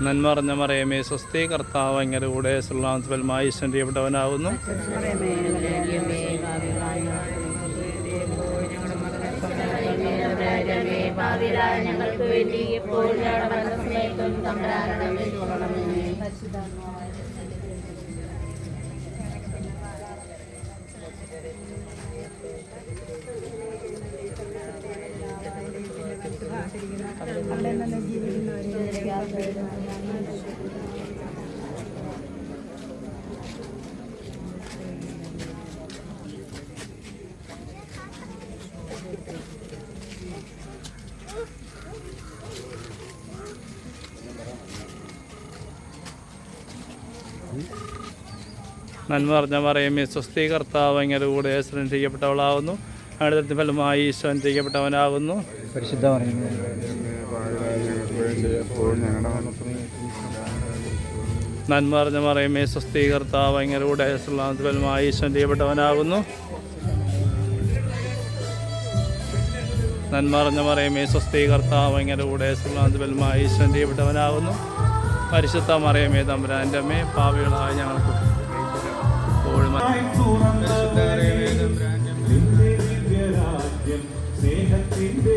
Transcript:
നന്മ അറിഞ്ഞ മറിയമേ സ്വസ്തി, കർത്താവ് അങ്ങയുടെ കൂടെ ഫലമായി ഈശോ ചെയ്യപ്പെട്ടവനാകുന്നു. നന്മ അറിഞ്ഞ മറിയമേ സ്വസ്തി, കർത്താവ് അങ്ങയുടെ കൂടെ ചെയ്യപ്പെട്ടവളാകുന്നു. അടുത്ത ഫലമായി ഈശോ ചെയ്യപ്പെട്ടവനാകുന്നു. പരിശുദ്ധ മറിയമേ നന്മ അറിഞ്ഞ മറിയമേ സ്വസ്തി, കർത്താവ് അങ്ങയുടെ കൂടെ ഫലമായി ഈശോ ചെയ്യപ്പെട്ടവനാകുന്നു. നന്മ അറിഞ്ഞ മറിയമേ സ്വസ്തി, കർത്താവ് അങ്ങയുടെ കൂടെ ഫലമായി ഈശോ ചെയ്യപ്പെട്ടവനാകുന്നു. പരിശുദ്ധ മറിയമേ തമ്പുരാൻ്റെ അമ്മേ, പാപികളായ ഞങ്ങൾക്ക് സ്നേഹത്തിൻ്റെ